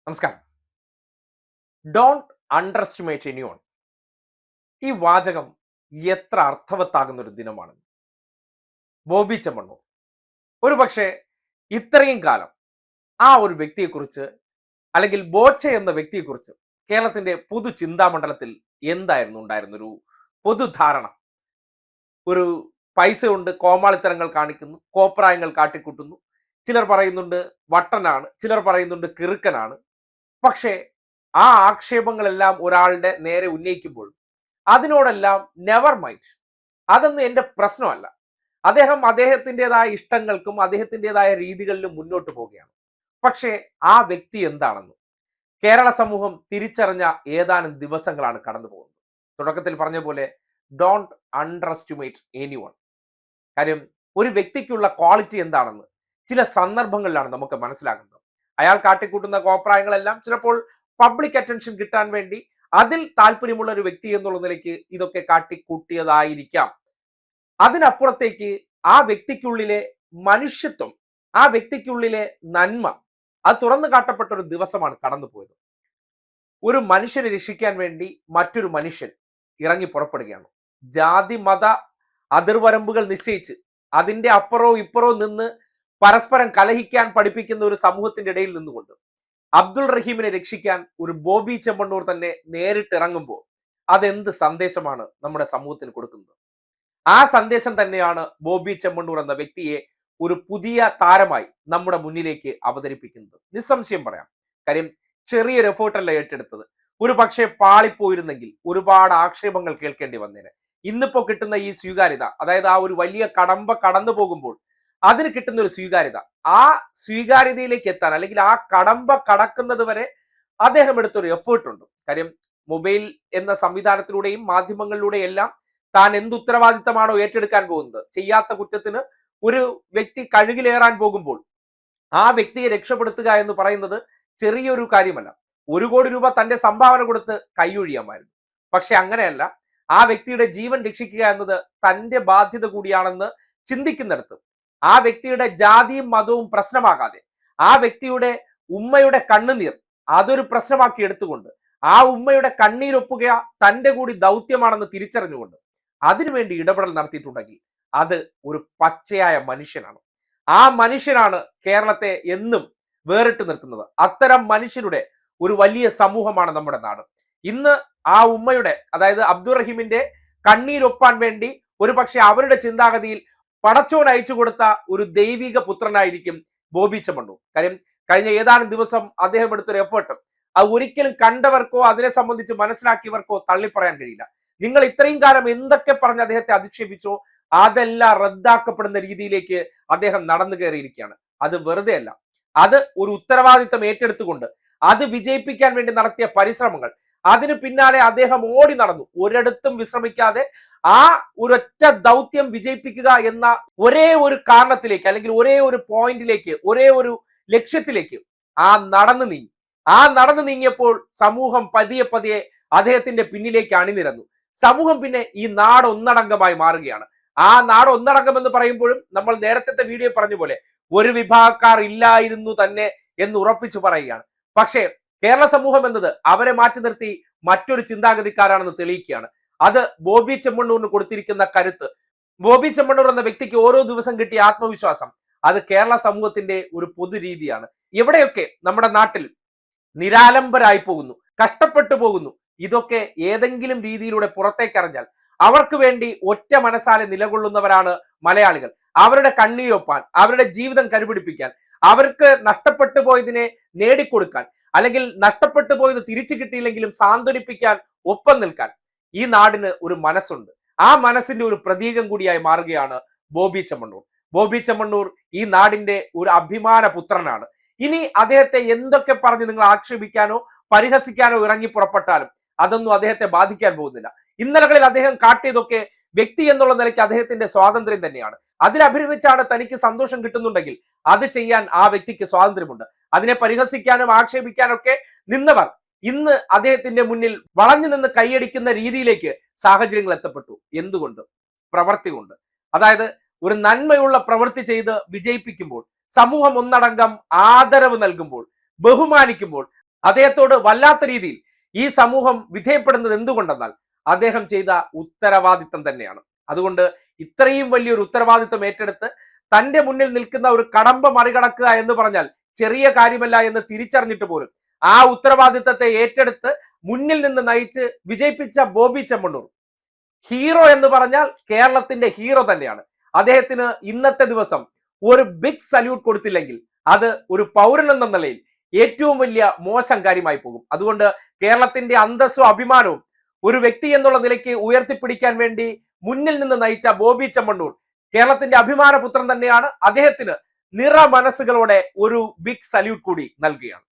നമസ്കാരം. Don't under estimate anyone. ഈ വാചകം എത്ര അർത്ഥവത്താകുന്ന ഒരു ദിനമാണ്. ബോബി ചെമ്മണ്ണൂർ ഒരു പക്ഷേ ഇത്രയും കാലം ആ ഒരു വ്യക്തിയെക്കുറിച്ച്, അല്ലെങ്കിൽ ബോച്ചെ എന്ന വ്യക്തിയെക്കുറിച്ച് കേരളത്തിന്റെ പൊതു ചിന്താമണ്ഡലത്തിൽ എന്തായിരുന്നു ഉണ്ടായിരുന്നൊരു പൊതുധാരണ? ഒരു പൈസ കൊണ്ട് കോമാളിത്തരങ്ങൾ കാണിക്കുന്നു, കോപ്രായങ്ങൾ കാട്ടിക്കൂട്ടുന്നു. ചിലർ പറയുന്നുണ്ട് വട്ടനാണ്, ചിലർ പറയുന്നുണ്ട് കിറുക്കനാണ്. പക്ഷേ ആ ആക്ഷേപങ്ങളെല്ലാം ഒരാളുടെ നേരെ ഉന്നയിക്കുമ്പോൾ അതിനോടെല്ലാം നെവർ മൈൻഡ്, അതൊന്നും എൻ്റെ പ്രശ്നമല്ല. അദ്ദേഹത്തിൻ്റെതായ ഇഷ്ടങ്ങൾക്കും അദ്ദേഹത്തിൻ്റെതായ രീതികളിലും മുന്നോട്ട് പോവുകയാണ്. പക്ഷേ ആ വ്യക്തി എന്താണെന്ന് കേരള സമൂഹം തിരിച്ചറിഞ്ഞ ഏതാനും ദിവസങ്ങളാണ് കടന്നു പോകുന്നത്. തുടക്കത്തിൽ പറഞ്ഞ പോലെ ഡോണ്ട് അണ്ടർ എസ്റ്റിമേറ്റ് എനിവൺ. കാര്യം, ഒരു വ്യക്തിക്കുള്ള ക്വാളിറ്റി എന്താണെന്ന് ചില സന്ദർഭങ്ങളിലാണ് നമുക്ക് മനസ്സിലാകുന്നത്. അയാൾ കാട്ടിക്കൂട്ടുന്ന കോപ്രായങ്ങളെല്ലാം ചിലപ്പോൾ പബ്ലിക് അറ്റൻഷൻ കിട്ടാൻ വേണ്ടി അതിൽ താല്പര്യമുള്ള ഒരു വ്യക്തി എന്നുള്ള നിലയ്ക്ക് ഇതൊക്കെ കാട്ടിക്കൂട്ടിയതായിരിക്കാം. അതിനപ്പുറത്തേക്ക് ആ വ്യക്തിക്കുള്ളിലെ മനുഷ്യത്വം, ആ വ്യക്തിക്കുള്ളിലെ നന്മ, അത് തുറന്നു കാട്ടപ്പെട്ട ഒരു ദിവസമാണ് കടന്നുപോയത്. ഒരു മനുഷ്യനെ രക്ഷിക്കാൻ വേണ്ടി മറ്റൊരു മനുഷ്യൻ ഇറങ്ങി പുറപ്പെടുകയാണ്. ജാതി മത അതിർവരമ്പുകൾ നിശ്ചയിച്ച് അതിന്റെ അപ്പുറവും ഇപ്പുറവും നിന്ന് പരസ്പരം കലഹിക്കാൻ പഠിപ്പിക്കുന്ന ഒരു സമൂഹത്തിന്റെ ഇടയിൽ നിന്നുകൊണ്ട് അബ്ദുൾ റഹീമിനെ രക്ഷിക്കാൻ ഒരു ബോബി ചെമ്മണ്ണൂർ തന്നെ നേരിട്ട് ഇറങ്ങുമ്പോൾ അതെന്ത് സന്ദേശമാണ് നമ്മുടെ സമൂഹത്തിന് കൊടുക്കുന്നത്? ആ സന്ദേശം തന്നെയാണ് ബോബി ചെമ്മണ്ണൂർ എന്ന വ്യക്തിയെ ഒരു പുതിയ താരമായി നമ്മുടെ മുന്നിലേക്ക് അവതരിപ്പിക്കുന്നത്. നിസ്സംശയം പറയാം. കാര്യം, ചെറിയൊരു എഫേർട്ടല്ല ഏറ്റെടുത്തത്. ഒരു പക്ഷേ പാളിപ്പോയിരുന്നെങ്കിൽ ഒരുപാട് ആക്ഷേപങ്ങൾ കേൾക്കേണ്ടി വന്നേനെ. ഇന്നിപ്പോ കിട്ടുന്ന ഈ സ്വീകാര്യത, അതായത് ആ ഒരു വലിയ കടമ്പ കടന്നു പോകുമ്പോൾ അതിന് കിട്ടുന്ന ഒരു സ്വീകാര്യത, ആ സ്വീകാര്യതയിലേക്ക് എത്താൻ, അല്ലെങ്കിൽ ആ കടമ്പ കടക്കുന്നത് വരെ അദ്ദേഹം എടുത്തൊരു എഫേർട്ട് ഉണ്ട്. കാര്യം, മൊബൈൽ എന്ന സംവിധാനത്തിലൂടെയും മാധ്യമങ്ങളിലൂടെയും എല്ലാം താൻ എന്ത് ഉത്തരവാദിത്തമാണോ ഏറ്റെടുക്കാൻ പോകുന്നത്, ചെയ്യാത്ത കുറ്റത്തിന് ഒരു വ്യക്തി കഴുകിലേറാൻ പോകുമ്പോൾ ആ വ്യക്തിയെ രക്ഷപ്പെടുത്തുക എന്ന് പറയുന്നത് ചെറിയൊരു കാര്യമല്ല. 1 കോടി രൂപ തന്റെ സംഭാവന കൊടുത്ത് കൈയൊഴിയാമായിരുന്നു. പക്ഷെ അങ്ങനെയല്ല. ആ വ്യക്തിയുടെ ജീവൻ രക്ഷിക്കുക എന്നത് തന്റെ ബാധ്യത കൂടിയാണെന്ന് ചിന്തിക്കുന്നിടത്ത് ആ വ്യക്തിയുടെ ജാതിയും മതവും പ്രശ്നമാകാതെ, ആ വ്യക്തിയുടെ ഉമ്മയുടെ കണ്ണുനീർ അതൊരു പ്രശ്നമാക്കി എടുത്തുകൊണ്ട്, ആ ഉമ്മയുടെ കണ്ണീരൊപ്പുക തന്റെ കൂടി ദൗത്യമാണെന്ന് തിരിച്ചറിഞ്ഞുകൊണ്ട് അതിനുവേണ്ടി ഇടപെടൽ നടത്തിയിട്ടുണ്ടെങ്കിൽ അത് ഒരു പച്ചയായ മനുഷ്യനാണ്. ആ മനുഷ്യനാണ് കേരളത്തെ എന്നും വേറിട്ട് നിർത്തുന്നത്. അത്തരം മനുഷ്യരുടെ ഒരു വലിയ സമൂഹമാണ് നമ്മുടെ നാട്. ഇന്ന് ആ ഉമ്മയുടെ, അതായത് അബ്ദുൾ റഹീമിന്റെ കണ്ണീരൊപ്പാൻ വേണ്ടി ഒരു പക്ഷെ അവരുടെ ചിന്താഗതിയിൽ പടച്ചോൻ അയച്ചു കൊടുത്ത ഒരു ദൈവിക പുത്രനായിരിക്കും ബോബി ചെമ്മണ്ണൂർ. കാര്യം, കഴിഞ്ഞ ഏതാനും ദിവസം അദ്ദേഹം എടുത്തൊരു എഫേർട്ട് അത് ഒരിക്കലും കണ്ടവർക്കോ അതിനെ സംബന്ധിച്ച് മനസ്സിലാക്കിയവർക്കോ തള്ളിപ്പറയാൻ കഴിയില്ല. നിങ്ങൾ ഇത്രയും കാലം എന്തൊക്കെ പറഞ്ഞ് അദ്ദേഹത്തെ അധിക്ഷേപിച്ചോ അതെല്ലാം റദ്ദാക്കപ്പെടുന്ന രീതിയിലേക്ക് അദ്ദേഹം നടന്നു കയറിയിരിക്കുകയാണ്. അത് വെറുതെ അല്ല, അത് ഒരു ഉത്തരവാദിത്തം ഏറ്റെടുത്തുകൊണ്ട് അത് വിജയിപ്പിക്കാൻ വേണ്ടി നടത്തിയ പരിശ്രമങ്ങൾ, അതിന് പിന്നാലെ അദ്ദേഹം ഓടി നടന്നു, ഒരിടത്തും വിശ്രമിക്കാതെ ആ ഒരൊറ്റ ദൗത്യം വിജയിപ്പിക്കുക എന്ന ഒരേ ഒരു കാരണത്തിലേക്ക്, അല്ലെങ്കിൽ ഒരേ ഒരു പോയിന്റിലേക്ക്, ഒരേ ഒരു ലക്ഷ്യത്തിലേക്ക് ആ നടന്നു നീങ്ങിയപ്പോൾ സമൂഹം പതിയെ പതിയെ അദ്ദേഹത്തിന്റെ പിന്നിലേക്ക് അണിനിരന്നു. സമൂഹം പിന്നെ ഈ നാട് ഒന്നടങ്കമായി മാറുകയാണ്. ആ നാട് ഒന്നടങ്കം എന്ന് പറയുമ്പോഴും നമ്മൾ നേരത്തെ വീഡിയോ പറഞ്ഞ പോലെ ഒരു വിഭാഗക്കാർ ഇല്ലായിരുന്നു തന്നെ എന്ന് ഉറപ്പിച്ചു പറയുകയാണ്. പക്ഷേ കേരള സമൂഹം എന്നത് അവരെ മാറ്റി നിർത്തി മറ്റൊരു ചിന്താഗതിക്കാരാണെന്ന് തെളിയിക്കുകയാണ്. അത് ബോബി ചെമ്മണ്ണൂരിന് കൊടുത്തിരിക്കുന്ന കരുത്ത്, ബോബി ചെമ്മണ്ണൂർ എന്ന വ്യക്തിക്ക് ഓരോ ദിവസം കിട്ടിയ ആത്മവിശ്വാസം, അത് കേരള സമൂഹത്തിന്റെ ഒരു പൊതുരീതിയാണ്. എവിടെയൊക്കെ നമ്മുടെ നാട്ടിൽ നിരാലംബരായി പോകുന്നു, കഷ്ടപ്പെട്ടു പോകുന്നു, ഇതൊക്കെ ഏതെങ്കിലും രീതിയിലൂടെ പുറത്തേക്കറിഞ്ഞാൽ അവർക്ക് വേണ്ടി ഒറ്റ മനസ്സാലെ നിലകൊള്ളുന്നവരാണ് മലയാളികൾ. അവരുടെ കണ്ണീരൊപ്പാൻ, അവരുടെ ജീവിതം കരുപിടിപ്പിക്കാൻ, അവർക്ക് നഷ്ടപ്പെട്ടു പോയതിനെ നേടിക്കൊടുക്കാൻ, അല്ലെങ്കിൽ നഷ്ടപ്പെട്ടു പോയത് തിരിച്ചു കിട്ടിയില്ലെങ്കിലും സാന്ത്വനിപ്പിക്കാൻ, ഒപ്പം നിൽക്കാൻ ഈ നാടിന് ഒരു മനസ്സുണ്ട്. ആ മനസ്സിന്റെ ഒരു പ്രതീകം കൂടിയായി മാറുകയാണ് ബോബി ചെമ്മണ്ണൂർ. ബോബി ചെമ്മണ്ണൂർ ഈ നാടിന്റെ ഒരു അഭിമാന പുത്രനാണ്. ഇനി അദ്ദേഹത്തെ എന്തൊക്കെ പറഞ്ഞ് നിങ്ങൾ ആക്ഷേപിക്കാനോ പരിഹസിക്കാനോ ഇറങ്ങി പുറപ്പെട്ടാലും അതൊന്നും അദ്ദേഹത്തെ ബാധിക്കാൻ പോകുന്നില്ല. ഇന്നലകളിൽ അദ്ദേഹം കാട്ടിയതൊക്കെ വ്യക്തി എന്നുള്ള നിലയ്ക്ക് അദ്ദേഹത്തിന്റെ സ്വാതന്ത്ര്യം തന്നെയാണ്. അതിലഭിരമിച്ചാണ് തനിക്ക് സന്തോഷം കിട്ടുന്നുണ്ടെങ്കിൽ അത് ചെയ്യാൻ ആ വ്യക്തിക്ക് സ്വാതന്ത്ര്യമുണ്ട്. അതിനെ പരിഹസിക്കാനും ആക്ഷേപിക്കാനൊക്കെ നിന്നവർ ഇന്ന് അദ്ദേഹത്തിന്റെ മുന്നിൽ വളഞ്ഞു നിന്ന് കൈയടിക്കുന്ന രീതിയിലേക്ക് സാഹചര്യങ്ങൾ എത്തപ്പെട്ടു. എന്തുകൊണ്ട്? പ്രവൃത്തി കൊണ്ട്. അതായത് ഒരു നന്മയുള്ള പ്രവൃത്തി ചെയ്ത് വിജയിപ്പിക്കുമ്പോൾ, സമൂഹം ഒന്നടങ്കം ആദരവ് നൽകുമ്പോൾ, ബഹുമാനിക്കുമ്പോൾ അദ്ദേഹത്തോട് വല്ലാത്ത രീതിയിൽ ഈ സമൂഹം വിധേയപ്പെടുന്നത് എന്തുകൊണ്ടെന്നാൽ അദ്ദേഹം ചെയ്ത ഉത്തരവാദിത്തം തന്നെയാണ്. അതുകൊണ്ട് ഇത്രയും വലിയൊരു ഉത്തരവാദിത്തം ഏറ്റെടുത്ത് തന്റെ മുന്നിൽ നിൽക്കുന്ന ഒരു കടമ്പ മറികടക്കുക എന്ന് പറഞ്ഞാൽ ചെറിയ കാര്യമല്ല എന്ന് തിരിച്ചറിഞ്ഞിട്ട് പോലും ആ ഉത്തരവാദിത്തത്തെ ഏറ്റെടുത്ത് മുന്നിൽ നിന്ന് നയിച്ച് വിജയിപ്പിച്ച ബോബി ചെമ്മണ്ണൂർ ഹീറോ എന്ന് പറഞ്ഞാൽ കേരളത്തിന്റെ ഹീറോ തന്നെയാണ്. അദ്ദേഹത്തിന് ഇന്നത്തെ ദിവസം ഒരു ബിഗ് സല്യൂട്ട് കൊടുത്തില്ലെങ്കിൽ അത് ഒരു പൗരൻ എന്ന നിലയിൽ ഏറ്റവും വലിയ മോശം കാര്യമായി പോകും. അതുകൊണ്ട് കേരളത്തിന്റെ അന്തസ്സും അഭിമാനവും ഒരു വ്യക്തി എന്നുള്ള നിലയ്ക്ക് ഉയർത്തിപ്പിടിക്കാൻ വേണ്ടി മുന്നിൽ നിന്ന് നയിച്ച ബോബി ചെമ്മണ്ണൂർ കേരളത്തിന്റെ അഭിമാനപുത്രൻ തന്നെയാണ്. അദ്ദേഹത്തിന് നിറ മനസ്സുകളോടെ ഒരു ബിഗ് സല്യൂട്ട് കൂടി നൽകുകയാണ്.